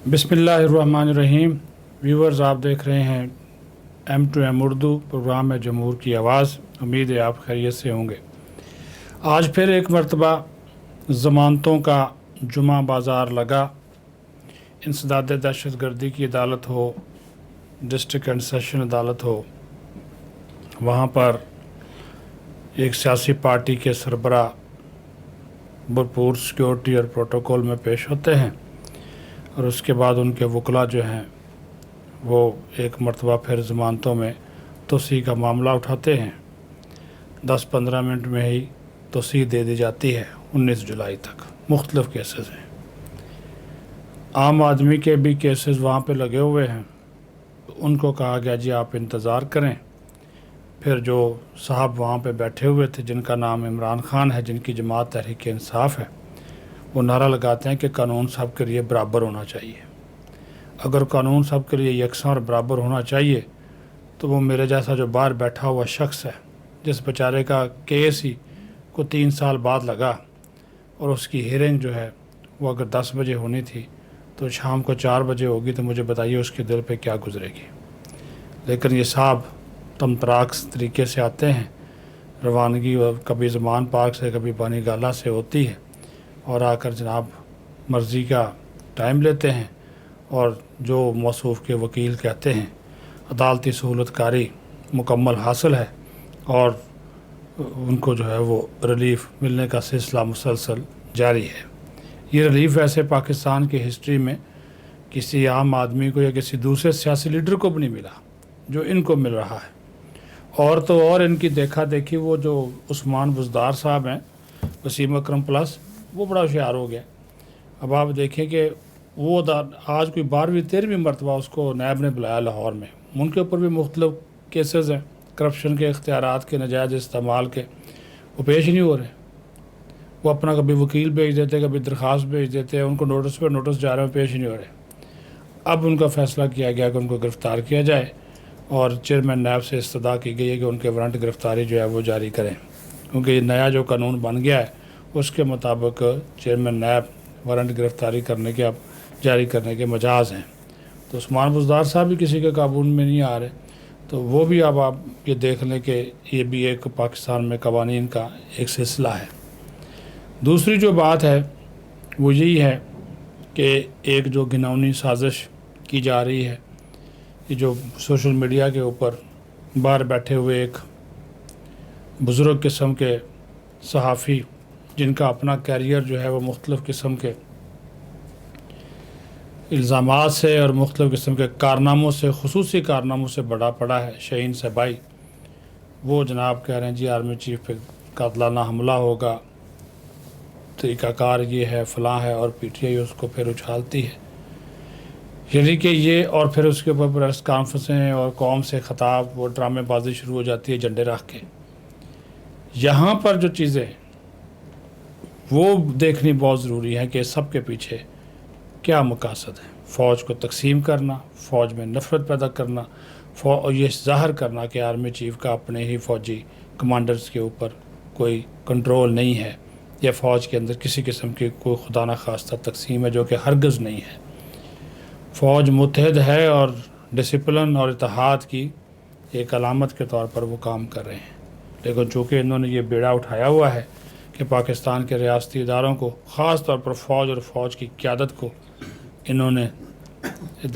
बिस्मिल्लाहिर्रहमानिर्रहीम। व्यूवर्स, आप देख रहे हैं M2M उर्दू प्रोग्राम है जमहूर की आवाज़। उम्मीद है आप खैरियत से होंगे। आज फिर एक मरतबा ज़मानतों का जुमा बाज़ार लगा। इंसदाद दहशत गर्दी की अदालत हो, डिस्ट्रिक्ट एंड सेशन अदालत हो, वहाँ पर एक सियासी पार्टी के सरबरा भरपूर सिक्योरिटी और प्रोटोकॉल में पेश होते हैं और उसके बाद उनके वकला जो हैं वो एक मरतबा फिर ज़मानतों में तोसी का मामला उठाते हैं। 10-15 मिनट में ही तोसी दे दी जाती है 19 जुलाई तक। मुख्तलिफ़ केसेस हैं, आम आदमी के भी केसेस वहाँ पे लगे हुए हैं। उनको कहा गया जी आप इंतज़ार करें। फिर जो साहब वहाँ पे बैठे हुए थे जिनका नाम इमरान खान है, जिनकी जमात तहरीक इंसाफ है, वो नारा लगाते हैं कि कानून सब के लिए बराबर होना चाहिए। अगर कानून सब के लिए यकसा और बराबर होना चाहिए तो वो मेरे जैसा जो बाहर बैठा हुआ शख्स है, जिस बेचारे का केस ही को 3 साल बाद लगा और उसकी हियरिंग जो है वो अगर 10 बजे होनी थी तो शाम को 4 बजे होगी, तो मुझे बताइए उसके दिल पे क्या गुजरेगी। लेकिन ये साहब तमतराक्स तरीके से आते हैं, रवानगी और कभी ज़मान पार्क से कभी बानी गाला से होती है और आकर जनाब मर्ज़ी का टाइम लेते हैं और जो मौसूफ़ के वकील कहते हैं अदालती सहूलतकारी मुकम्मल हासिल है और उनको जो है वो रिलीफ़ मिलने का सिलसिला मुसलसल जारी है। ये रिलीफ़ वैसे पाकिस्तान की हिस्ट्री में किसी आम आदमी को या किसी दूसरे सियासी लीडर को भी नहीं मिला जो इनको मिल रहा है। और तो और इनकी देखा देखी वो जो उस्मान बुज़दार साहब हैं, वसीम अकरम प्लस, वो बड़ा होशियार हो गया। अब आप देखें कि वो आज कोई 12वीं-13वीं मरतबा उसको नायब ने बुलाया लाहौर में। उनके ऊपर भी मुख्तलिफ़ केसेस हैं, करप्शन के, इख्तियारात के, नाजायज़ इस्तेमाल के, वो पेश ही नहीं हो रहे। वो अपना कभी वकील भेज देते, कभी दरख्वास्त भेज देते हैं, उनको नोटिस पर नोटिस जा रहे हैं, पेश ही नहीं हो रहे। अब उनका फ़ैसला किया गया कि उनको गिरफ़्तार किया जाए और चेयरमैन नैब से इस्तदा की गई है कि उनके वारंट गिरफ़्तारी जो है वो जारी करें, क्योंकि ये नया जो कानून बन गया है उसके मुताबिक चेयरमैन नैब वारंट गिरफ़्तारी करने के अब जारी करने के मजाज हैं। तो उस्मान बुज़दार साहब भी किसी के काबू में नहीं आ रहे, तो वो भी अब आप ये देख लें कि ये भी एक पाकिस्तान में कवानीन का एक सिलसिला है। दूसरी जो बात है वो यही है कि एक जो घिनौनी साजिश की जा रही है, ये जो सोशल मीडिया के ऊपर बाहर बैठे हुए एक बुज़ुर्ग किस्म के सहाफ़ी, जिनका अपना कैरियर जो है वो मुख्तलिफ़ किस्म के इल्ज़ामात से और मुख्तलिफ़ किस्म के कारनामों से, खुसूसी कारनामों से बड़ा पड़ा है, शहीन सबाई, वो जनाब कह रहे हैं जी आर्मी चीफ पे कातलाना हमला होगा, तरीक़ाकार ये है, फ़लाँ है, और PTI उसको फिर उछालती है। यानी कि ये, और फिर उसके ऊपर प्रेस कॉन्फ्रेंसें और कौम से ख़ताब, वो ड्रामेबाजी शुरू हो जाती है झंडे रख के। यहाँ पर जो चीज़ें वो देखनी बहुत ज़रूरी है कि सब के पीछे क्या मकसद है। फ़ौज को तकसीम करना, फ़ौज में नफ़रत पैदा करना, और ये ज़ाहिर करना कि आर्मी चीफ़ का अपने ही फ़ौजी कमांडर्स के ऊपर कोई कंट्रोल नहीं है या फ़ौज के अंदर किसी किस्म की कोई खुदा न खास्ता तकसीम है, जो कि हरगिज़ नहीं है। फ़ौज मुत्तहद है और डिसिप्लिन और इत्तेहाद की एक अलामत के तौर पर वो काम कर रहे हैं। लेकिन चूँकि इन्होंने ये बेड़ा उठाया हुआ है कि पाकिस्तान के रियासती इदारों को, ख़ास तौर पर फ़ौज और फ़ौज की क़यादत को इन्होंने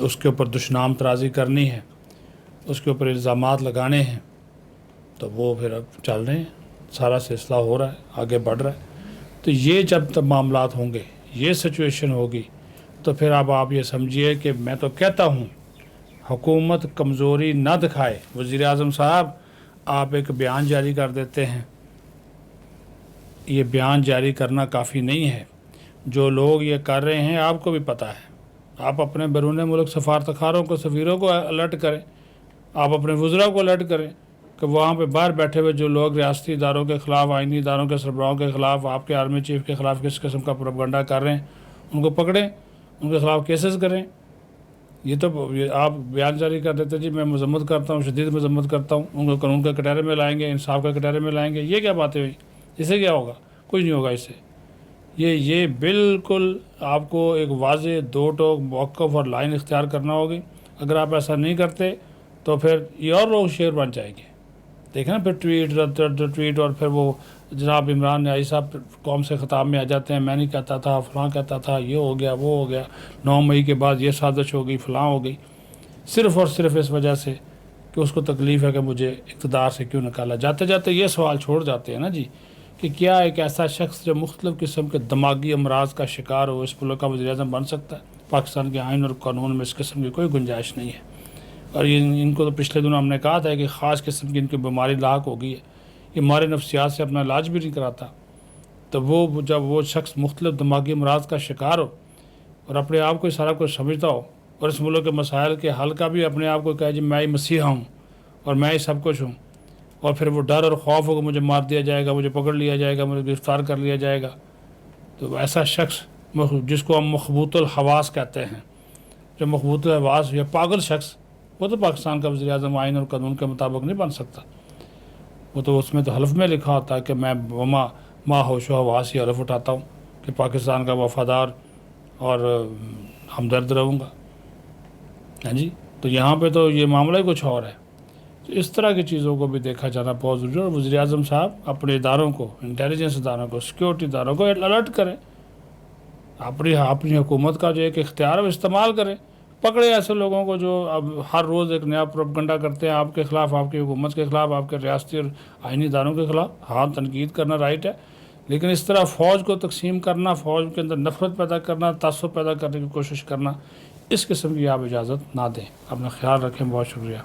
उसके ऊपर दुश्मनाम तराज़ी करनी है, उसके ऊपर इल्ज़ामात लगाने हैं, तो वो फिर अब चल रहे हैं, सारा सिलसिला हो रहा है, आगे बढ़ रहा है। तो ये जब तक मामलात होंगे, ये सिचुएशन होगी, तो फिर अब आप ये समझिए कि मैं तो कहता हूँ हुकूमत कमज़ोरी ना दिखाए। वज़ीर आज़म साहब, आप एक बयान जारी कर देते हैं, ये बयान जारी करना काफ़ी नहीं है। जो लोग ये कर रहे हैं आपको भी पता है, आप अपने बैरून मुल्क सफारतखारों को, सफ़ीरों को अलर्ट करें, आप अपने वज़रा को अलर्ट करें कि वहाँ पे बाहर बैठे हुए जो लोग रियासती इदारों के ख़िलाफ़, आइनी इदारों के सरबराहों के ख़िलाफ़, आपके आर्मी चीफ़ के ख़िलाफ़ किस किस्म का प्रोपगंडा कर रहे हैं, उनको पकड़ें, उनके ख़िलाफ़ केसेस करें। ये तो आप बयान जारी कर देते जी मैं मजम्मत करता हूँ, शदीद मजम्मत करता हूँ, उनको कानून के कटहरे में लाएंगे, इंसाफ के कटहरे में लाएंगे। ये क्या बातें हुई? इससे क्या होगा? कुछ नहीं होगा इससे। یہ بالکل آپ کو ایک واضح دو ٹوک موقف اور لائن اختیار کرنا ہوگی. اگر آپ ایسا نہیں کرتے تو پھر یہ اور لوگ شیر بن جائیں گے. دیکھیں نا پھر ٹویٹ اور پھر وہ جناب عمران نیازی صاحب قوم سے خطاب میں آ جاتے ہیں، میں نہیں کہتا تھا، فلاں کہتا تھا، یہ ہو گیا وہ ہو گیا، 9 مئی کے بعد یہ سازش ہو گئی، فلاں ہو گئی، صرف اور صرف اس وجہ سے کہ اس کو تکلیف ہے کہ مجھے اقتدار سے کیوں نکالا. جاتے جاتے یہ سوال چھوڑ جاتے ہیں نا جی کہ کیا ایک ایسا شخص جو مختلف قسم کے دماغی امراض کا شکار ہو اس ملک کا وزیر اعظم بن سکتا ہے؟ پاکستان کے آئین اور قانون میں اس قسم کی کوئی گنجائش نہیں ہے. اور ان کو تو پچھلے دنوں ہم نے کہا تھا کہ خاص قسم کی ان کی بیماری لاحق ہو گئی ہے، یہ ہمارے نفسیات سے اپنا علاج بھی نہیں کراتا. تو وہ جب وہ شخص مختلف دماغی امراض کا شکار ہو اور اپنے آپ کو سارا کچھ سمجھتا ہو اور اس ملک کے مسائل کے حل کا بھی اپنے آپ کو کہے جی میں ہی مسیحا ہوں اور میں ہی سب کچھ ہوں، اور پھر وہ ڈر اور خوف ہو کہ مجھے مار دیا جائے گا، مجھے پکڑ لیا جائے گا، مجھے گرفتار کر لیا جائے گا، تو ایسا شخص جس کو ہم مخبوط الحواس کہتے ہیں، جو مخبوط الحواس یا پاگل شخص، وہ تو پاکستان کا وزیر اعظم آئین اور قانون کے مطابق نہیں بن سکتا. وہ تو اس میں تو حلف میں لکھا ہوتا ہے کہ میں ما ہوش و حواس یہ حلف اٹھاتا ہوں کہ پاکستان کا وفادار اور ہمدرد رہوں گا. ہاں جی، تو یہاں پہ تو یہ معاملہ ہی کچھ اور ہے. تو اس طرح کی چیزوں کو بھی دیکھا جانا بہت ضروری ہے، اور وزیر اعظم صاحب اپنے اداروں کو، انٹیلیجنس اداروں کو، سیکیورٹی اداروں کو الرٹ کریں، اپنی حکومت کا جو ایک اختیار ہے وہ استعمال کریں. پکڑے ایسے لوگوں کو جو اب ہر روز ایک نیا پروپیگنڈا کرتے ہیں آپ کے خلاف، آپ کی حکومت کے خلاف، آپ کے ریاستی اور آئینی اداروں کے خلاف. ہاں، تنقید کرنا رائٹ ہے، لیکن اس طرح فوج کو تقسیم کرنا، فوج کے اندر نفرت پیدا کرنا، تعصب پیدا کرنے کی کوشش کرنا، اس قسم کی آپ اجازت نہ دیں. اپنا خیال رکھیں. بہت شکریہ.